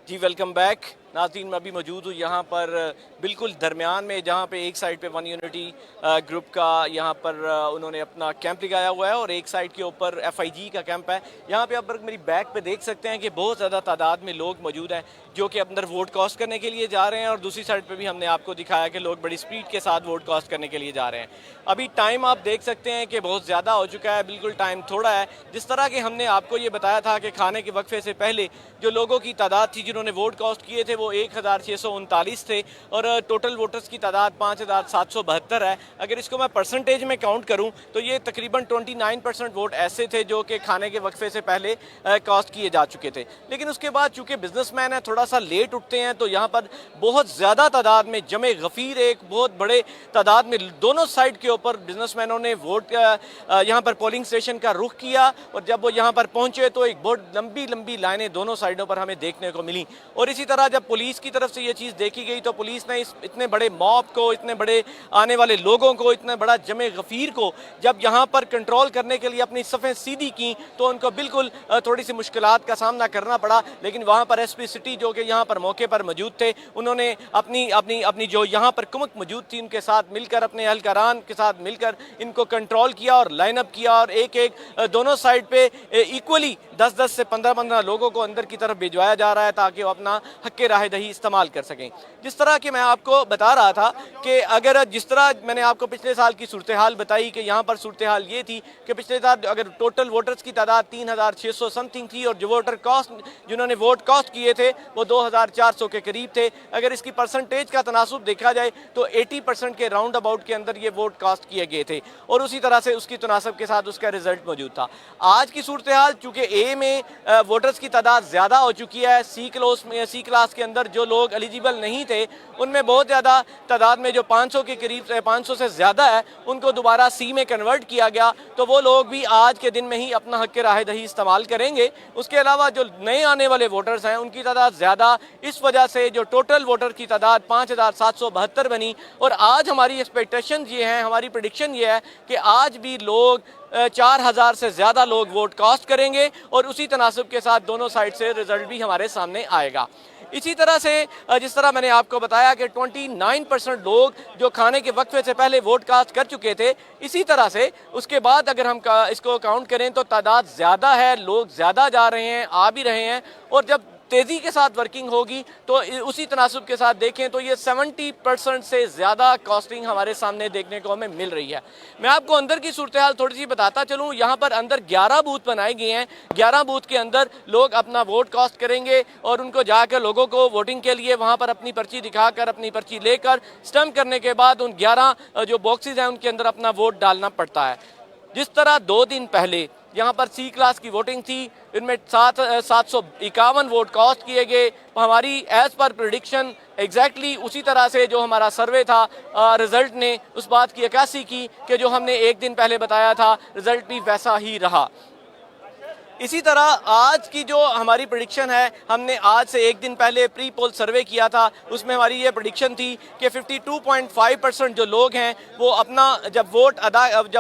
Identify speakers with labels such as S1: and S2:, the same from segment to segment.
S1: जी welcome back नाज़रीन। मैं अभी मौजूद हूँ यहाँ पर बिल्कुल दरमियान में, जहाँ पे एक साइड पे वन यूनिटी ग्रुप का यहाँ पर उन्होंने अपना कैंप लगाया हुआ है और एक साइड के ऊपर FIG का कैंप है। यहाँ पे आप मेरी बैक पे देख सकते हैं कि बहुत ज़्यादा तादाद में लोग मौजूद हैं जो कि अंदर वोट कास्ट करने के लिए जा रहे हैं, और दूसरी साइड पे भी हमने आपको दिखाया कि लोग बड़ी स्पीड के साथ वोट कास्ट करने के लिए जा रहे हैं। अभी टाइम आप देख सकते हैं कि बहुत ज़्यादा हो चुका है, बिल्कुल टाइम थोड़ा है। जिस तरह कि हमने आपको ये बताया था कि खाने के वक्फे से पहले जो लोगों की तादाद थी जिन्होंने वोट कास्ट किए थे वो 1639 थे, और टोटल वोटर्स की तादाद 5772 है। अगर इसको मैं परसेंटेज में काउंट करूं तो ये तकरीबन 29% वोट ऐसे थे जो कि खाने के वक्फे से पहले कास्ट किए जा चुके थे। लेकिन उसके बाद चूंकि बिजनेसमैन है, थोड़ा सा लेट उठते हैं, तो यहाँ पर बहुत ज़्यादा तादाद में जमे गफीर एक बहुत बड़े तादाद में दोनों साइड के ऊपर बिजनेसमैनों ने वोट यहाँ पर पोलिंग स्टेशन का रुख किया, और जब वो यहाँ पर पहुँचे तो एक बहुत लंबी लंबी लाइनें दोनों साइडों पर हमें देखने को मिली। और इसी तरह जब पुलिस की तरफ से ये चीज़ देखी गई तो पुलिस ने इस इतने बड़े मॉब को, इतने बड़े आने वाले लोगों को, इतने बड़ा जमे गफीर को जब यहाँ पर कंट्रोल करने के लिए अपनी सफ़ें सीधी की तो उनको बिल्कुल थोड़ी सी मुश्किलात का सामना करना पड़ा। लेकिन वहाँ पर SP सिटी जो कि यहाँ पर मौके पर मौजूद थे, उन्होंने अपनी अपनी अपनी जो यहाँ पर कुमक मौजूद थी उनके साथ मिलकर, अपने एहलकारान के साथ मिलकर इनको कंट्रोल किया और लाइनअप किया, और एक एक दोनों साइड पे इक्वली 10-10 से 15-15 लोगों को अंदर की तरफ भिजवाया जा रहा है ताकि वो अपना हक़ राह दही इस्तेमाल कर सकें। जिस तरह कि मैं आपको बता रहा था कि अगर जिस तरह मैंने आपको पिछले साल की सूरत हाल बताई कि यहाँ पर सूरत हाल ये थी कि पिछले साल अगर टोटल वोटर्स की तादाद 3600 समथिंग थी, और जो वोटर कास्ट जिन्होंने वोट कास्ट किए थे वो 2400 के करीब थे। अगर इसकी परसेंटेज का तनासुब देखा जाए तो 80% के राउंड अबाउट के अंदर ये वोट कास्ट किए गए थे, और उसी तरह से उसकी तनासब के साथ उसका रिजल्ट मौजूद था। आज की सूरत हाल चूँकि A में वोटर्स की तादाद ज़्यादा हो चुकी है, C क्लास के अंदर जो लोग एलिजिबल नहीं थे उनमें बहुत ज़्यादा तादाद में जो 500 के करीब 500 से ज़्यादा है उनको दोबारा C में कन्वर्ट किया गया, तो वो लोग भी आज के दिन में ही अपना हक़ राह दही इस्तेमाल करेंगे। उसके अलावा जो नए आने वाले वोटर्स हैं उनकी तादाद ज़्यादा, इस वजह से जो टोटल वोटर की तादाद 5772 बनी। और आज हमारी एक्सपेक्टेशन ये है, हमारी प्रेडिक्शन ये है कि आज भी लोग 4000 से ज़्यादा लोग वोट कास्ट करेंगे, और उसी तनासब के साथ दोनों साइड से रिजल्ट भी हमारे सामने आएगा। इसी तरह से जिस तरह मैंने आपको बताया कि 29% लोग जो खाने के वक्फे से पहले वोट कास्ट कर चुके थे, इसी तरह से उसके बाद अगर हम इसको काउंट करें तो तादाद ज़्यादा है, लोग ज़्यादा जा रहे हैं, आ भी रहे हैं। और जब तेज़ी के साथ वर्किंग होगी तो उसी तनासब के साथ देखें तो ये 70% से ज़्यादा कॉस्टिंग हमारे सामने देखने को हमें मिल रही है। मैं आपको अंदर की सूरत हाल थोड़ी सी बताता चलूँ। यहाँ पर अंदर 11 बूथ बनाए गए हैं। 11 बूथ के अंदर लोग अपना वोट कास्ट करेंगे, और उनको जाकर लोगों को वोटिंग के लिए वहाँ पर अपनी पर्ची दिखाकर, अपनी पर्ची लेकर स्टम्प करने के बाद उन 11 जो बॉक्सेज हैं उनके अंदर अपना वोट डालना पड़ता है। जिस तरह 2 दिन पहले यहाँ पर C क्लास की वोटिंग थी, इनमें 751 वोट कास्ट किए गए। हमारी एज पर प्रेडिक्शन एग्जैक्टली उसी तरह से जो हमारा सर्वे था, रिज़ल्ट ने उस बात की अक्कासी की कि जो हमने एक दिन पहले बताया था, रिज़ल्ट भी वैसा ही रहा। इसी तरह आज की जो हमारी प्रेडिक्शन है, हमने आज से एक दिन पहले प्री पोल सर्वे किया था, उसमें हमारी ये प्रेडिक्शन थी कि 52.5% जो लोग हैं वो अपना जब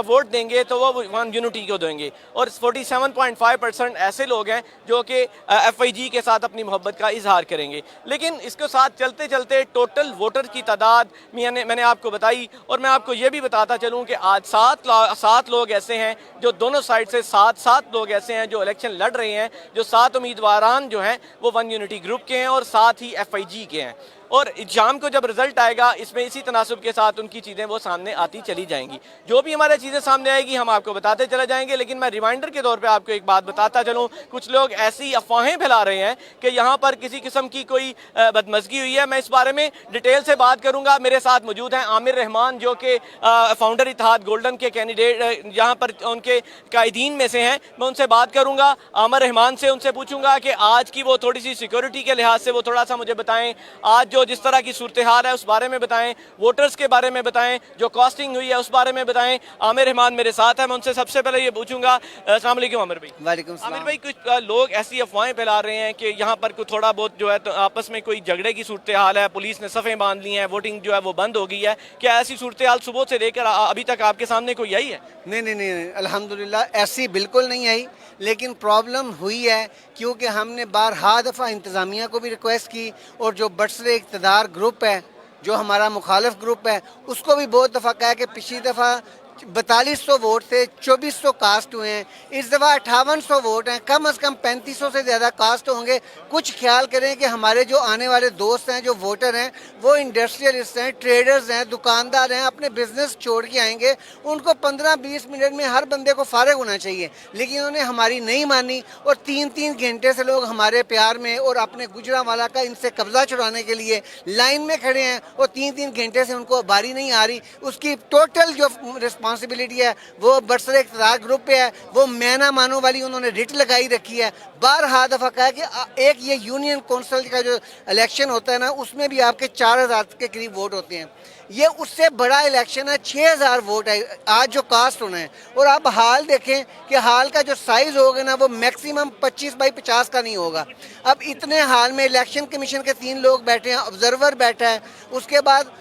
S1: वोट देंगे तो वो वन यूनिटी को देंगे, और 47.5% ऐसे लोग हैं जो कि FIG के साथ अपनी मोहब्बत का इजहार करेंगे। लेकिन इसके साथ चलते चलते टोटल वोटर की तादाद मैंने आपको बताई, और मैं आपको ये भी बताता चलूँ कि आज 7 लोग ऐसे हैं जो दोनों साइड से 7 लोग ऐसे हैं जो इलेक्शन लड़ रहे हैं, जो 7 उम्मीदवारान जो हैं वो वन यूनिटी ग्रुप के हैं और साथ ही FIG के हैं। और शाम को जब रिजल्ट आएगा इसमें इसी तनासब के साथ उनकी चीज़ें वो सामने आती चली जाएंगी। जो भी हमारे चीज़ें सामने आएगी हम आपको बताते चले जाएंगे। लेकिन मैं रिमाइंडर के तौर पे आपको एक बात बताता चलूँ, कुछ लोग ऐसी अफवाहें फैला रहे हैं कि यहाँ पर किसी किस्म की कोई बदमज़गी हुई है। मैं इस बारे में डिटेल से बात करूँगा। मेरे साथ मौजूद हैं आमिर रहमान जो कि फाउंडर इत्तेहाद गोल्डन के कैंडिडेट यहाँ पर उनके कायदीन में से हैं। मैं उनसे बात करूँगा, आमिर रहमान से उनसे पूछूँगा कि आज की वो थोड़ी सी सिक्योरिटी के लिहाज से वो थोड़ा सा मुझे बताएँ, आज जो जिस तरह की सूरत हाल है उस बारे में बताएं, वोटर्स के बारे में बताएं, जो कॉस्टिंग हुई है उस बारे में बताएं। आमिर रहमान मेरे साथ है, मैं उनसे सबसे पहले ये पूछूंगा। अस्सलाम वालेकुम आमिर भाई।
S2: वालेकुम सलाम।
S1: आमिर भाई, कुछ लोग ऐसी अफवाहें फैला रहे हैं कि यहाँ पर कुछ थोड़ा बहुत जो है तो आपस में कोई झगड़े की सूरत हाल है, पुलिस ने सफ़ें बांध ली हैं, वोटिंग जो है वो बंद हो गई है। क्या ऐसी सूरत हाल सुबह से लेकर अभी तक आपके सामने कोई आई है?
S2: नहीं, अल्हम्दुलिल्लाह ऐसी बिल्कुल नहीं आई। लेकिन प्रॉब्लम हुई है क्योंकि हमने बारहा दफ़ा इंतज़ामिया को भी रिक्वेस्ट की और जो बरसरे इक़्तिदार ग्रुप है, जो हमारा मुखालिफ ग्रुप है, उसको भी बहुत दफ़ा कहा कि पिछली दफ़ा 4200 वोट थे, 2400 कास्ट हुए हैं, इस दफ़ा 5800 वोट हैं, कम से कम 3500 से ज़्यादा कास्ट होंगे। कुछ ख्याल करें कि हमारे जो आने वाले दोस्त हैं, जो वोटर हैं, वो इंडस्ट्रियलिस्ट हैं, ट्रेडर्स हैं, दुकानदार हैं, अपने बिजनेस छोड़ के आएंगे, उनको 15-20 मिनट में हर बंदे को फारिग होना चाहिए, लेकिन उन्होंने हमारी नहीं मानी और 3-3 घंटे से लोग हमारे प्यार में और अपने गुजरांवाला का इनसे कब्जा छुड़ाने के लिए लाइन में खड़े हैं और 3-3 घंटे से उनको बारी नहीं आ रही। उसकी टोटल जो रिस्पॉन्सिबिलिटी है वो बरसरे इक़्तिदार ग्रुप पे है। वो मैना मानो वाली उन्होंने रिट लगाई रखी है। बारहा दफ़ा कहा कि एक ये यूनियन काउंसिल का जो इलेक्शन होता है ना, उसमें भी आपके 4000 के करीब वोट होते हैं। ये उससे बड़ा इलेक्शन है, 6000 वोट है आज जो कास्ट होना है। और आप हाल देखें कि हाल का जो साइज़ होगा ना, वो मैक्सिमम 25x50 का नहीं होगा। अब इतने हाल में इलेक्शन कमीशन के 3 लोग बैठे हैं, ऑब्जर्वर बैठा है, उसके बाद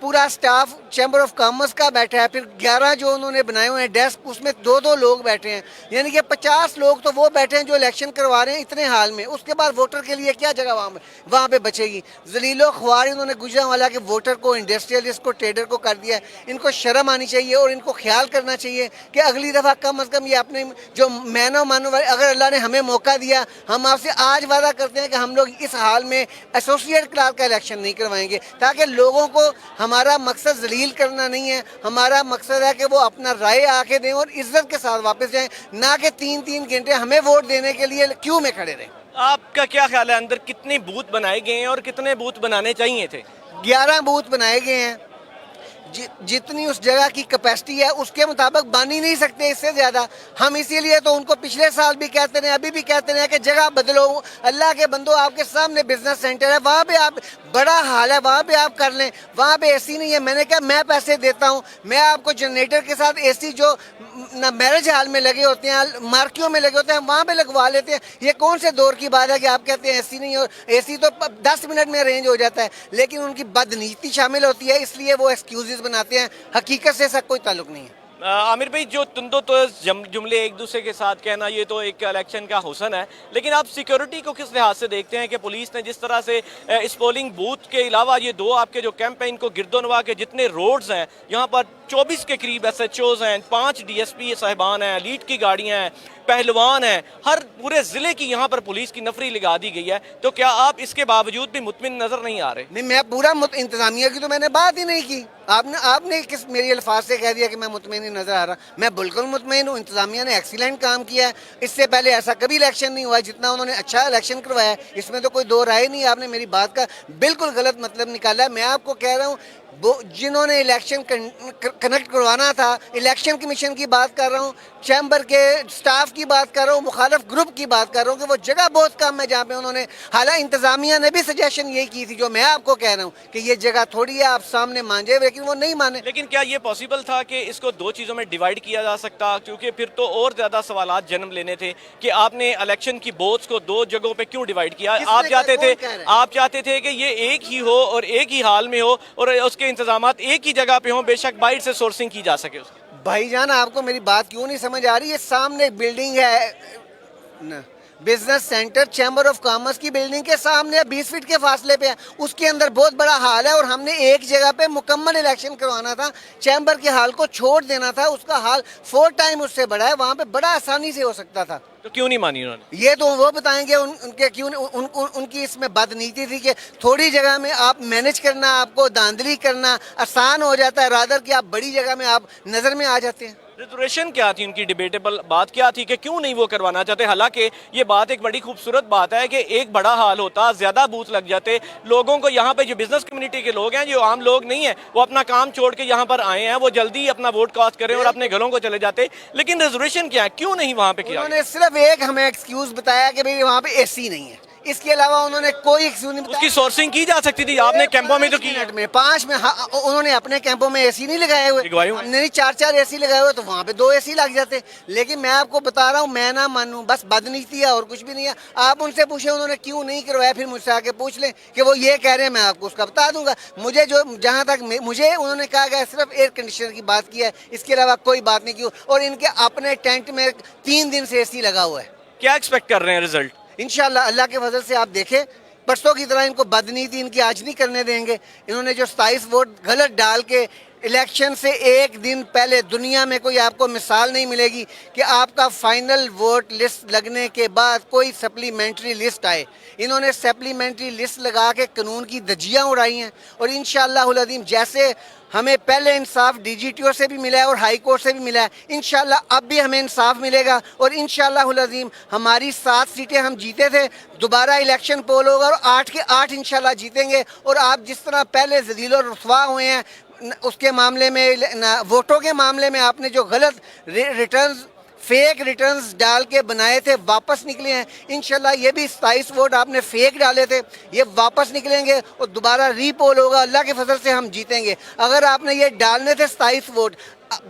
S2: पूरा स्टाफ चैम्बर ऑफ कॉमर्स का बैठा है, फिर 11 जो उन्होंने बनाए हुए हैं डेस्क, उसमें 2-2 लोग बैठे हैं, यानी कि 50 लोग तो वो बैठे हैं जो इलेक्शन करवा रहे हैं इतने हाल में। उसके बाद वोटर के लिए क्या जगह वहाँ पे बचेगी? जलीलो ख्वार इन्होंने गुजरांवाला के वोटर को, इंडस्ट्रियलिस्ट को, ट्रेडर को कर दिया है। इनको शर्म आनी चाहिए और इनको ख्याल करना चाहिए कि अगली दफ़ा कम अज़ कम ये अपने जो मानो वाले, अगर अल्लाह ने हमें मौका दिया, हम आपसे आज वादा करते हैं कि हम लोग इस हाल में एसोसिएट क्लार्क का इलेक्शन नहीं करवाएंगे, ताकि लोगों को हमारा मकसद जलील करना नहीं है। हमारा मकसद है कि वो अपना राय आके दें और इज्जत के साथ वापस जाएं, ना कि 3-3 घंटे हमें वोट देने के लिए क्यू में खड़े रहें।
S1: आपका क्या ख्याल है, अंदर कितने बूथ बनाए गए हैं और कितने बूथ बनाने चाहिए थे?
S2: 11 बूथ बनाए गए हैं। जितनी उस जगह की कैपेसिटी है उसके मुताबिक बन ही नहीं सकते इससे ज़्यादा। हम इसीलिए तो उनको पिछले साल भी कहते रहे, अभी भी कहते रहे कि जगह बदलो। अल्लाह के बंदो, आपके सामने बिजनेस सेंटर है, वहाँ पे आप, बड़ा हाल है, वहाँ पे आप कर लें। वहाँ पे एसी नहीं है। मैंने कहा मैं पैसे देता हूँ, मैं आपको जनरेटर के साथ एसी जो ना मैरिज हाल में लगे होते हैं, मार्कियों में लगे होते हैं, वहाँ पे लगवा लेते हैं। ये कौन से दौर की बात है कि आप कहते हैं एसी नहीं हो? एसी तो 10 मिनट में अरेंज हो जाता है, लेकिन उनकी बदनीति शामिल होती है, इसलिए वो एक्सक्यूजेस बनाते हैं। हकीकत से इसका कोई ताल्लुक नहीं है।
S1: आमिर भाई, जो तुंदो तो जुमले एक दूसरे के साथ कहना, ये तो एक इलेक्शन का हुसन है, लेकिन आप सिक्योरिटी को किस लिहाज से देखते हैं कि पुलिस ने जिस तरह से इस पोलिंग बूथ के अलावा ये 2 आपके जो कैंप हैं, इनको गिरदोनवा के जितने रोड्स हैं, यहाँ पर 24 के करीब SHOs हैं, 5 DSP साहिबान हैं, लीड की गाड़ियाँ हैं, पहलवान हैं, हर पूरे ज़िले की यहाँ पर पुलिस की नफरी लगा दी गई है, तो क्या आप इसके बावजूद भी मुतमिन नज़र नहीं आ रहे?
S2: नहीं, मैं पूरा इंतजामिया की तो मैंने बात ही नहीं की। आपने किस मेरी अल्फाज से कह दिया कि मैं मुतमिन नहीं नज़र आ रहा? मैं बिल्कुल मुतमिन हूँ। इंतजामिया ने एक्सीलेंट काम किया है। इससे पहले ऐसा कभी इलेक्शन नहीं हुआ जितना उन्होंने अच्छा इलेक्शन करवाया है, इसमें तो कोई दो राय नहीं। आपने मेरी बात का बिल्कुल गलत मतलब निकाला है। मैं आपको कह रहा हूँ, जिन्होंने इलेक्शन कनेक्ट करवाना था, इलेक्शन कमीशन की बात कर रहा हूँ, चैम्बर के स्टाफ की बात कर रहा हूँ, मुखालिफ ग्रुप की बात कर रहा हूँ कि वो जगह बहुत कम है जहाँ पे उन्होंने, हालांकि इंतजामिया ने भी सजेशन यही की थी जो मैं आपको कह रहा हूँ कि ये जगह थोड़ी है, आप सामने मान जाए, लेकिन वो नहीं माने।
S1: लेकिन क्या ये पॉसिबल था कि इसको 2 चीज़ों में डिवाइड किया जा सकता? क्योंकि फिर तो और ज़्यादा सवालात जन्म लेने थे कि आपने इलेक्शन की बोझ को 2 जगहों पे क्यों डिवाइड किया? आप चाहते थे कि ये एक ही हो और एक ही हाल में हो और उसके इंतजामात एक ही जगह पे हो, बेशक बाहर से सोर्सिंग की जा सके।
S2: भाईजान, आपको मेरी बात क्यों नहीं समझ आ रही? ये सामने बिल्डिंग है ना, business centre, chamber of commerce की बिल्डिंग के सामने 20 फीट के फासले पे है, उसके अंदर बहुत बड़ा हाल है और हमने एक जगह पे मुकम्मल इलेक्शन करवाना था। चैम्बर के हाल को छोड़ देना था, उसका हाल 4 टाइम उससे बड़ा है, वहाँ पे बड़ा आसानी से हो सकता था।
S1: तो क्यों नहीं मानी उन्होंने?
S2: ये तो वो बताएंगे उनके क्यों उनकी इसमें बदनीति थी कि थोड़ी जगह में आप मैनेज करना, आपको धांधली करना आसान हो जाता है, रादर कि आप बड़ी जगह में आप नज़र में आ जाते हैं।
S1: रिजर्वेशन क्या थी उनकी? डिबेटेबल बात क्या थी कि क्यों नहीं वो करवाना चाहते? हालांकि ये बात एक बड़ी खूबसूरत बात है कि एक बड़ा हाल होता, ज़्यादा बूथ लग जाते, लोगों को यहाँ पे जो बिजनेस कम्युनिटी के लोग हैं, जो आम लोग नहीं हैं, वो अपना काम छोड़ के यहाँ पर आए हैं, वो जल्दी अपना वोट कास्ट करें और अपने घरों को चले जाते। लेकिन रिजर्वेशन क्या है, क्यों नहीं वहाँ पे किया?
S2: उन्होंने सिर्फ एक हमें एक्सक्यूज बताया कि भाई वहाँ पे AC नहीं है। इसके अलावा उन्होंने कोई क्यों नहीं
S1: उसकी सोर्सिंग की जा सकती थी, आपने कैंपों में तो की है।
S2: मिनट में 5 में उन्होंने अपने कैंपों में एसी नहीं लगाए हुए,
S1: लगवाए हुए।
S2: हमने नहीं 4-4 एसी लगाए हुए, तो वहाँ पे 2 एसी लग जाते। लेकिन मैं आपको बता रहा हूँ, मैं ना मानूं, बस बदनीति है और कुछ भी नहीं है। आप उनसे पूछे उन्होंने क्यों नहीं करवाया, फिर मुझसे आके पूछ लें कि वो ये कह रहे हैं, मैं आपको उसका बता दूंगा। मुझे जो जहाँ तक मुझे उन्होंने कहा गया सिर्फ एयर कंडीशनर की बात की है, इसके अलावा कोई बात नहीं की। और इनके अपने टेंट में 3 दिन से एसी लगा हुआ है।
S1: क्या एक्सपेक्ट कर रहे हैं रिजल्ट?
S2: इंशाल्लाह अल्लाह के फजल से आप देखें, परसों की तरह इनको बदनीति इनकी आज नहीं करने देंगे। इन्होंने जो 27 वोट गलत डाल के इलेक्शन से एक दिन पहले, दुनिया में कोई आपको मिसाल नहीं मिलेगी कि आपका फाइनल वोट लिस्ट लगने के बाद कोई सप्लीमेंट्री लिस्ट आए। इन्होंने सप्लीमेंट्री लिस्ट लगा के कानून की धज्जियाँ उड़ाई हैं। और इंशाअल्लाहुल अज़ीम जैसे हमें पहले इंसाफ डीजीटीओ से भी मिला है और हाई कोर्ट से भी मिला है, इंशाल्लाह अब भी हमें इंसाफ मिलेगा। और इंशाअल्लाहुल अज़ीम हमारी 7 सीटें हम जीते थे, दोबारा इलेक्शन पोल होगा और 8 के 8 इंशाल्लाह जीतेंगे। और आप जिस तरह पहले ज़लील और रुसवा हुए हैं उसके मामले में, वोटों के मामले में आपने जो गलत रिटर्न्स, फेक रिटर्न्स डाल के बनाए थे, वापस निकले हैं। इंशाल्लाह ये भी 27 वोट आपने फेक डाले थे, ये वापस निकलेंगे और दोबारा रीपोल होगा। अल्लाह के फजल से हम जीतेंगे। अगर आपने ये डालने थे 27 वोट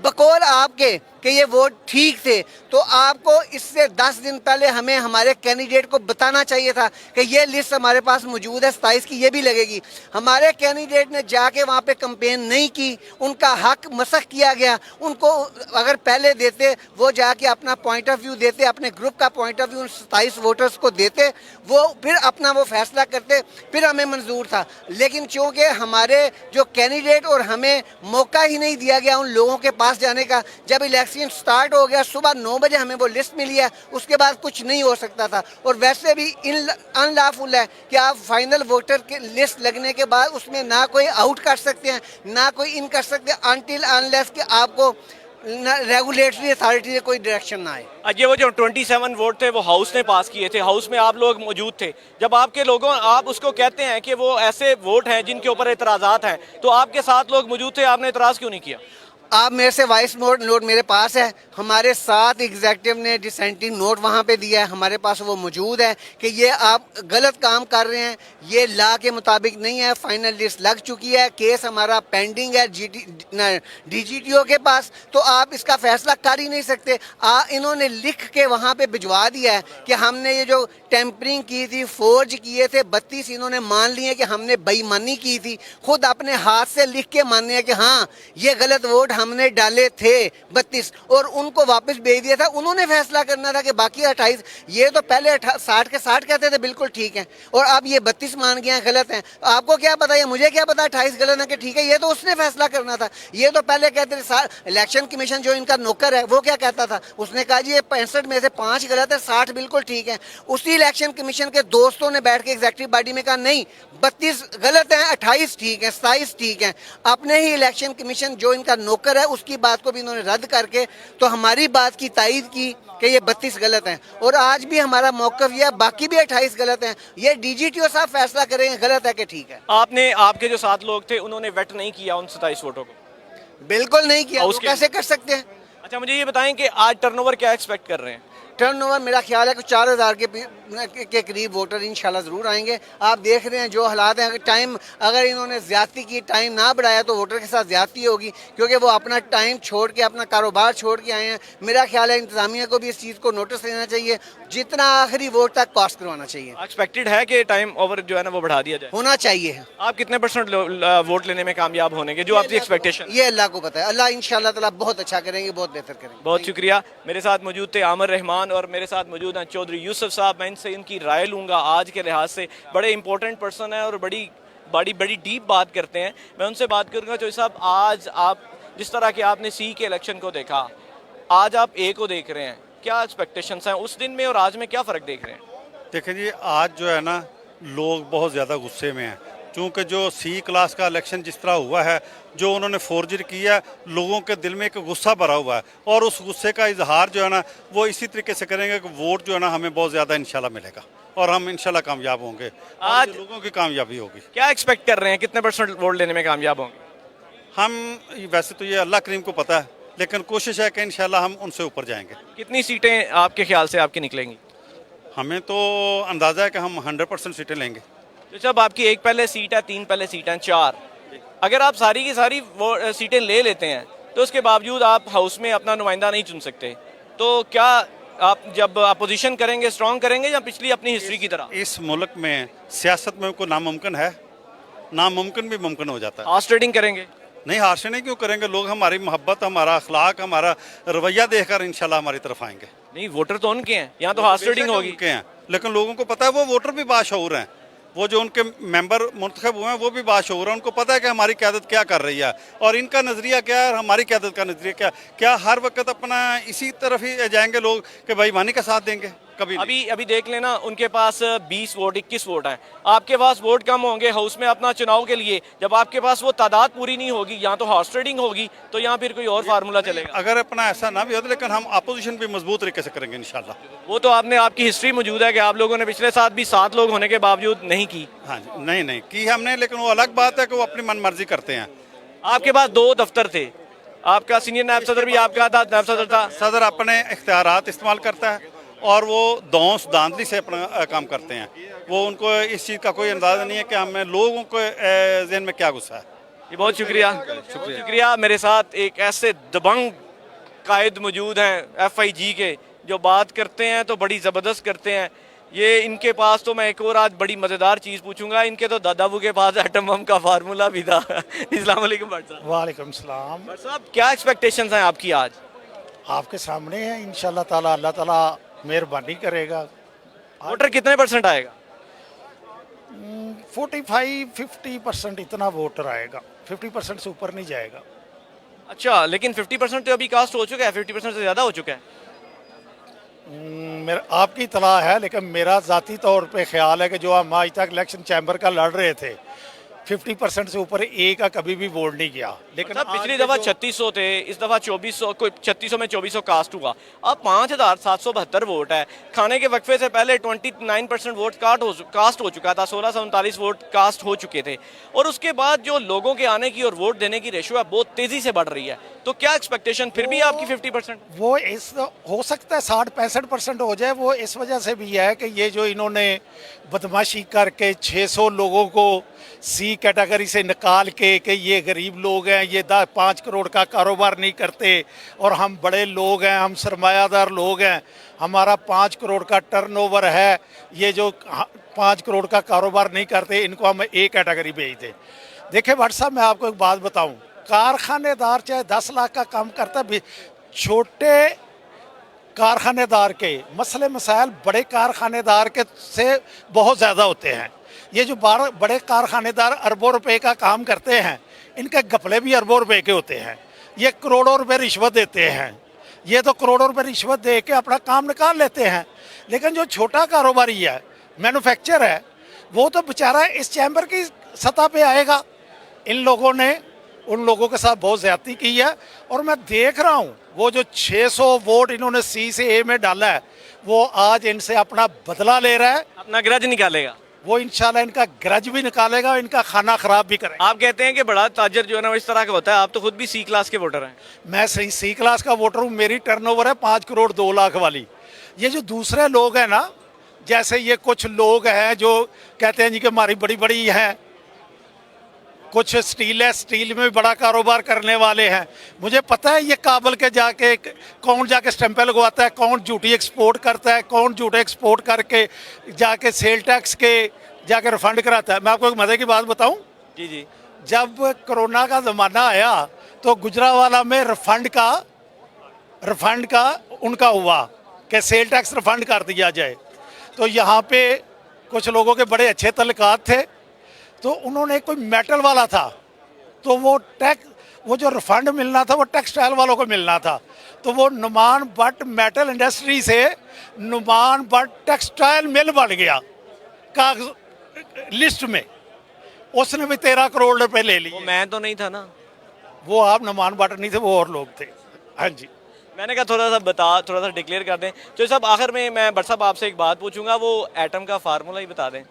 S2: बकौल आपके कि ये वोट ठीक थे, तो आपको इससे 10 दिन पहले हमें हमारे कैंडिडेट को बताना चाहिए था कि ये लिस्ट हमारे पास मौजूद है, 27 की ये भी लगेगी। हमारे कैंडिडेट ने जाके वहाँ पे कंपेन नहीं की, उनका हक मसख किया गया। उनको अगर पहले देते, वो जाके अपना पॉइंट ऑफ व्यू देते, अपने ग्रुप का पॉइंट ऑफ व्यू उन 27 वोटर्स को देते, वो फिर अपना वो फैसला करते, फिर हमें मंजूर था। लेकिन चूँकि हमारे जो कैंडिडेट और हमें मौका ही नहीं दिया गया उन लोगों के पास जाने का, जब इलेक्शन स्टार्ट हो गया सुबह 9 बजे हमें वो लिस्ट मिली है, उसके बाद कुछ नहीं हो सकता था। और वैसे भी अनलॉफुल है कि आप फाइनल वोटर की लिस्ट लगने के बाद उसमें ना कोई आउट कर सकते हैं, ना कोई इन कर सकते हैं, अनटिल अनलेस कि आपको रेगुलेटरी अथॉरिटी से कोई डायरेक्शन ना आए।
S1: ये वो जो 27 वोट थे वो हाउस ने पास किए थे, हाउस में आप लोग मौजूद थे। जब आपके लोगों, आप उसको कहते हैं कि वो ऐसे वोट हैं जिनके ऊपर एतराज़ात हैं, तो आपके साथ लोग मौजूद थे, आपने एतराज़ क्यों नहीं किया?
S2: आप मेरे से वॉइस नोट मेरे पास है, हमारे साथ एग्जेक्टिव ने डिसेंटिंग नोट वहाँ पे दिया है, हमारे पास वो मौजूद है कि ये आप गलत काम कर रहे हैं, ये लॉ के मुताबिक नहीं है। फाइनल लिस्ट लग चुकी है, केस हमारा पेंडिंग है डीजीटीओ के पास, तो आप इसका फैसला कर ही नहीं सकते। इन्होंने लिख के वहाँ पे भिजवा दिया है कि हमने ये जो टेम्परिंग की थी, फोर्ज किए थे 32, इन्होंने मान लिए कि हमने बेईमानी की थी, खुद अपने हाथ से लिख के माने हैं कि हाँ ये गलत वोट हमने डाले थे 32, और उनको वापस भेज दिया था। उन्होंने फैसला करना था कि बाकी 28, ये तो पहले 60 के 60 कहते थे बिल्कुल ठीक है, और अब ये 32 मान गए हैं गलत हैं। आपको क्या पता, ये मुझे क्या पता 28 गलत है कि ठीक है, ये तो उसने फैसला करना था। ये तो पहले कहते थे, इलेक्शन कमीशन जो इनका नौकर है वो क्या कहता था, उसने कहा जी ये 65 में से 5 गलत है, 60 बिल्कुल ठीक है। उसी इलेक्शन कमीशन के दोस्तों ने बैठ के एग्जेक्टिव बॉडी में कहा नहीं 32 गलत है, 28 ठीक है, 27 ठीक है। अपने ही इलेक्शन कमीशन जो इनका नौकर है उसकी बात को भी इन्होंने रद्द करके तो हमारी बात की तायीद की कि ये 32 गलत हैं। और आज भी हमारा मौक़िफ़ ये, बाकी भी 28 गलत हैं। ये डीजीटीओ साहब फैसला करेंगे गलत है कि ठीक है।
S1: आपने, आपके जो 7 लोग थे उन्होंने वेट नहीं किया उन 27 वोटों को?
S2: बिल्कुल नहीं किया, वो कैसे कर सकते हैं?
S1: अच्छा मुझे ये बताएं कि आज टर्नओवर क्या एक्सपेक्ट कर रहे हैं?
S2: टर्नओवर मेरा ख्याल है कि 4000 के करीब वोटर इंशाल्लाह ज़रूर आएंगे। आप देख रहे हैं जो हालात हैं, टाइम अगर इन्होंने ज़्यादती की, टाइम ना बढ़ाया तो वोटर के साथ ज़्यादती होगी, क्योंकि वो अपना टाइम छोड़ के, अपना कारोबार छोड़ के आए हैं। मेरा ख्याल है इंतज़ामिया को भी इस चीज़ को नोटिस लेना चाहिए, जितना आखिरी वोट तक पास करवाना चाहिए।
S1: एक्सपेक्टेड है कि टाइम ओवर जो है ना वो बढ़ा दिया जाए?
S2: होना चाहिए।
S1: आप कितने % वोट लेने में कामयाब होने के, जो आपकी एक्सपेक्टेशन?
S2: ये अल्लाह को पता है, अल्लाह इंशाल्लाह ताला बहुत अच्छा करेंगे, बहुत बेहतर करेंगे।
S1: बहुत शुक्रिया। मेरे साथ मौजूद थे आमिर रहमान और मेरे साथ मौजूद हैं चौधरी यूसुफ साहब। मैं इनसे इनकी राय लूँगा। आज के लिहाज से बड़े इंपॉर्टेंट पर्सन है और बड़ी बड़ी डीप बात करते हैं। मैं उनसे बात करूँगा। चौधरी साहब, आज आप जिस तरह के आपने सी के इलेक्शन को देखा, आज आप ए को देख रहे हैं, क्या एक्सपेक्टेशंस हैं उस दिन में और आज में, क्या फ़र्क देख रहे हैं?
S3: देखिए जी, आज जो है ना लोग बहुत ज़्यादा गुस्से में हैं, क्योंकि जो सी क्लास का इलेक्शन जिस तरह हुआ है, जो उन्होंने फोर्जरी किया, लोगों के दिल में एक गुस्सा भरा हुआ है और उस गुस्से का इजहार जो है ना वो इसी तरीके से करेंगे कि वोट जो है ना हमें बहुत ज़्यादा इंशाल्लाह मिलेगा और हम इंशाल्लाह कामयाब होंगे। आज लोगों की कामयाबी होगी।
S1: क्या एक्सपेक्ट कर रहे हैं, कितने % वोट लेने में कामयाब होंगे?
S3: हम वैसे तो ये अल्लाह करीम को पता है, लेकिन कोशिश है कि इंशाल्लाह हम उनसे ऊपर जाएंगे।
S1: कितनी सीटें आपके ख्याल से आपकी निकलेंगी?
S3: हमें तो अंदाज़ा है कि हम 100% सीटें लेंगे।
S1: तो जब आपकी एक पहले सीट है, 3 पहले सीट हैं, 4, अगर आप सारी की सारी वो सीटें ले लेते हैं तो उसके बावजूद आप हाउस में अपना नुमाइंदा नहीं चुन सकते, तो क्या आप जब अपोजिशन करेंगे स्ट्रॉन्ग करेंगे या पिछली अपनी हिस्ट्री की तरह?
S3: इस मुल्क में सियासत में कोई नामुमकिन है, नामुमकिन भी मुमकिन हो जाता है।
S1: हार्स ट्रेडिंग करेंगे?
S3: नहीं, हारसे नहीं क्यों करेंगे, लोग हमारी मोहब्बत, हमारा अखलाक, हमारा रवैया देखकर इंशाल्लाह हमारी तरफ आएंगे।
S1: नहीं, वोटर तो उनके हैं, यहाँ तो हार्स ट्रेडिंग होगी।
S3: उनके हैं, लेकिन लोगों को पता है, वो वोटर भी बाशऊर हैं, वो जो उनके मेंबर मुंतखब हुए हैं वो भी बाशऊर हैं, उनको पता है कि हमारी क़यादत क्या कर रही है और इनका नज़रिया क्या है, हमारी क़यादत का नज़रिया क्या। क्या हर वक्त अपना इसी तरफ ही जाएंगे लोग कि भाई वानी का साथ देंगे? कभी नहीं।
S1: अभी देख लेना, उनके पास 20 वोट 21 वोट हैं, आपके पास वोट कम होंगे हाउस में अपना चुनाव के लिए, जब आपके पास वो तादाद पूरी नहीं होगी, यहाँ तो हॉर्स ट्रेडिंग होगी, तो यहाँ फिर कोई और फार्मूला चलेगा।
S3: अगर अपना ऐसा ना भी हो लेकिन हम अपोजिशन भी मजबूत तरीके से करेंगे इंशाल्लाह।
S1: वो तो आपने, आपकी हिस्ट्री मौजूद है कि आप लोगों ने पिछले साथ भी 7 लोग होने के बावजूद नहीं की।
S3: हाँ जी, नहीं की हमने, लेकिन वो अलग बात है कि वो अपनी मनमर्जी करते हैं।
S1: आपके पास 2 दफ्तर थे, आपका सीनियर नायब सदर भी आपका था, नायब सदर था।
S3: सदर अपने इख्तियारात इस्तेमाल करता है और वो दौंस दांधली से अपना काम करते हैं, वो उनको इस चीज़ का कोई अंदाज़ा नहीं है कि हमें लोगों को जहन में क्या गुस्सा है।
S1: ये बहुत शुक्रिया, शुक्रिया। मेरे साथ एक ऐसे दबंग कायद मौजूद हैं FIG के, जो बात करते हैं तो बड़ी ज़बरदस्त करते हैं। ये इनके पास तो मैं एक और आज बड़ी मज़ेदार चीज़ पूछूंगा, इनके तो दादाबू के पास एटम बम का फार्मूला भी था। अस्सलाम वालेकुम भट्ट साहब।
S4: वालेकुम सलाम।
S1: भट्ट साहब, क्या एक्सपेक्टेशंस हैं आपकी आज?
S4: आपके सामने है, इंशाल्लाह ताला अल्लाह ताला मेहरबानी करेगा।
S1: वोटर कितने % आएगा?
S4: 45-50% इतना वोटर आएगा, 50% से ऊपर नहीं जाएगा।
S1: अच्छा, लेकिन 50% तो अभी कास्ट हो चुका है, 50% से ज़्यादा हो चुका है।
S4: मेरा आपकी इतला है, लेकिन मेरा ज़ाती तौर पे ख्याल है कि जो हम आज तक इलेक्शन चैम्बर का लड़ रहे थे, 50% से ऊपर एक का कभी भी वोट नहीं किया। लेकिन
S1: पिछली दफ़ा 3600 थे, इस दफ़ा 2400, कोई 3600 में 2400 कास्ट हुआ। अब 5772 वोट है। खाने के वक्फे से पहले 29% वोट कास्ट हो चुका था, 1639 वोट कास्ट हो चुके थे, और उसके बाद जो लोगों के आने की और वोट देने की रेशो है बहुत तेज़ी से बढ़ रही है। तो क्या एक्सपेक्टेशन फिर भी आपकी 50%?
S4: वो इस हो सकता है 60-65% हो जाए। वो इस वजह से भी है कि ये जो इन्होंने बदमाशी करके 600 लोगों को C कैटेगरी से निकाल के कि ये गरीब लोग हैं, ये 5 करोड़ का कारोबार नहीं करते और हम बड़े लोग हैं, हम सरमायादार लोग हैं, हमारा 5 करोड़ का टर्नओवर है, ये जो 5 करोड़ का कारोबार नहीं करते, इनको हम A कैटेगरी भेज दें। देखिए भट्ट साहब, मैं आपको एक बात बताऊं, कारखानेदार चाहे 10 लाख का काम करता है, छोटे कारखानेदार के मसले मसाइल बड़े कारखानेदार के से बहुत ज़्यादा होते हैं। ये जो बड़े कारखानेदार अरबों रुपए का काम करते हैं, इनके घपले भी अरबों रुपए के होते हैं। ये करोड़ों रुपए रिश्वत देते हैं, ये तो करोड़ों रुपए रिश्वत दे के अपना काम निकाल लेते हैं। लेकिन जो छोटा कारोबारी है, मैन्युफैक्चर है, वो तो बेचारा इस चैम्बर की सतह पे आएगा। इन लोगों ने उन लोगों के साथ बहुत ज़्यादती की है, और मैं देख रहा हूँ वो जो 600 वोट इन्होंने C से A में डाला है, वो आज इनसे अपना बदला ले रहा है,
S1: अपना ग्रज निकालेगा।
S4: वो इंशाल्लाह इनका ग्रज भी निकालेगा और इनका खाना खराब भी करेगा।
S1: आप कहते हैं कि बड़ा ताजर जो है ना वो इस तरह का होता है, आप तो खुद भी C क्लास के वोटर हैं।
S4: मैं C क्लास का वोटर हूँ, मेरी टर्नओवर है 5 करोड़ 2 लाख वाली। ये जो दूसरे लोग हैं ना, जैसे ये कुछ लोग हैं जो कहते हैं जी कि हमारी बड़ी बड़ी हैं, कुछ स्टील है, स्टील में भी बड़ा कारोबार करने वाले हैं। मुझे पता है ये काबल के जाके कौन जाके स्टैंपें लगवाता है, कौन जूठी एक्सपोर्ट करता है, कौन जूठे एक्सपोर्ट करके जाके सेल टैक्स के जाके रिफंड कराता है। मैं आपको एक मज़े की बात बताऊं,
S1: जी जी,
S4: जब कोरोना का ज़माना आया तो गुजरावाला में रिफंड का उनका हुआ कि सेल टैक्स रिफंड कर दिया जाए। तो यहाँ पे कुछ लोगों के बड़े अच्छे तल्लुकात थे, तो उन्होंने कोई मेटल वाला था, तो वो जो रिफंड मिलना था वो टेक्सटाइल वालों को मिलना था, तो वो नुमान भट्ट मेटल इंडस्ट्री से नुमान भट्ट टेक्सटाइल मिल बन गया कागज लिस्ट में। उसने भी 13 करोड़ रुपए ले लिए।
S1: मैं तो नहीं था ना,
S4: वो आप नुमान भट्ट नहीं थे, वो और लोग थे। हाँ जी,
S1: मैंने कहा थोड़ा सा डिक्लेयर कर दें। तो साहब, आखिर में मैं भट्ट साहब आपसे एक बात पूछूंगा, वो एटम का फार्मूला ही बता दें।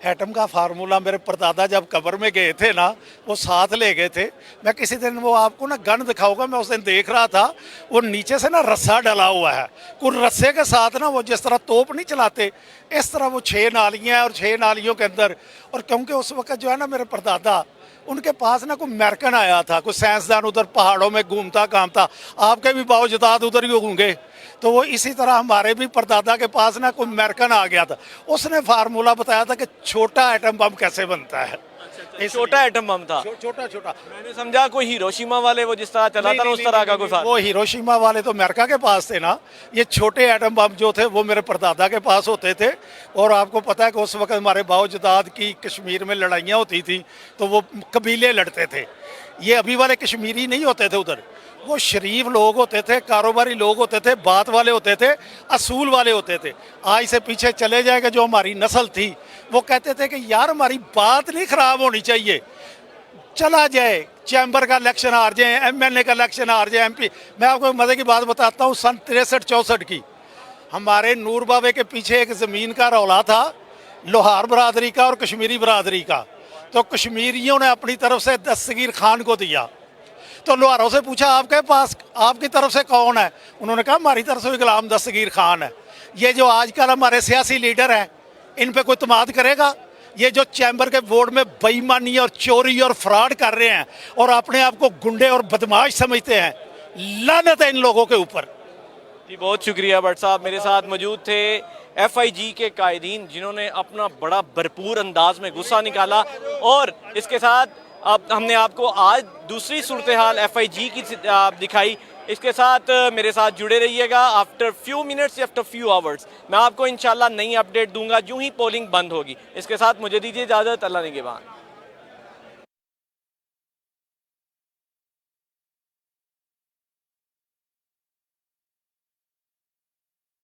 S4: एटम का फार्मूला मेरे परदादा जब कब्र में गए थे ना, वो साथ ले गए थे। मैं किसी दिन वो आपको ना गन दिखाऊंगा, मैं उस दिन देख रहा था, वो नीचे से ना रस्सा डला हुआ है, कुछ रस्से के साथ ना वो जिस तरह तोप नहीं चलाते, इस तरह वो 6 नालियाँ हैं और 6 नालियों के अंदर। और क्योंकि उस वक्त जो है ना मेरे परदादा, उनके पास ना कोई अमेरिकन आया था, कोई साइंसदान उधर पहाड़ों में घूमता घामता, आपके भी बावजदाद उधर ही होंगे, तो वो इसी तरह हमारे भी परदादा के पास ना कोई अमेरिकन आ गया था, उसने फार्मूला बताया था कि छोटा एटम बम कैसे बनता है।
S1: छोटा एटम बम था।
S4: छोटा छोटा
S1: मैंने समझा कोई हिरोशिमा वाले वो जिस तरह चला था ना, उस तरह का कोई
S4: वो हिरोशिमा वाले तो अमेरिका के पास थे ना, ये छोटे एटम बम जो थे वो मेरे परदादा के पास होते थे। और आपको पता है कि उस वक्त हमारे बावजदाद की कश्मीर में लड़ाइयाँ होती थी, तो वो कबीले लड़ते थे। ये अभी वाले कश्मीरी नहीं होते थे उधर, वो शरीफ लोग होते थे, कारोबारी लोग होते थे, बात वाले होते थे, असूल वाले होते थे। आज से पीछे चले जाएगा जो हमारी नस्ल थी, वो कहते थे कि यार हमारी बात नहीं खराब होनी चाहिए, चला जाए चैम्बर का इलेक्शन हार जाए, एमएलए का इलेक्शन हार जाए, एमपी। मैं आपको मज़े की बात बताता हूँ, सन 63-64 की हमारे नूर बाबे के पीछे एक ज़मीन का रौला था, लोहार बरादरी का और कश्मीरी बरादरी का। तो कश्मीरियों ने अपनी तरफ से दस्तगीर खान को दिया, तो लोहारों से पूछा आपके पास आपकी तरफ से कौन है, उन्होंने कहा हमारी तरफ से गुलाम दस्तगीर खान है। ये जो आजकल हमारे सियासी लीडर हैं, इन पे कोई तमाद करेगा? ये जो चैम्बर के बोर्ड में बेईमानी और चोरी और फ्रॉड कर रहे हैं और अपने आप को गुंडे और बदमाश समझते हैं, लानत है इन लोगों के ऊपर।
S1: जी बहुत शुक्रिया भट्ट साहब, मेरे साथ मौजूद थे FIG के कायदीन जिन्होंने अपना बड़ा भरपूर अंदाज में गुस्सा निकाला। और इसके साथ अब हमने आपको आज दूसरी सूरत हाल FIG की दिखाई। इसके साथ मेरे साथ जुड़े रहिएगा। After few minutes, after few hours मैं आपको इंशाल्लाह नई अपडेट दूंगा यूं ही पोलिंग बंद होगी। इसके साथ मुझे दीजिए इजाज़त, अल्लाह निगहबान।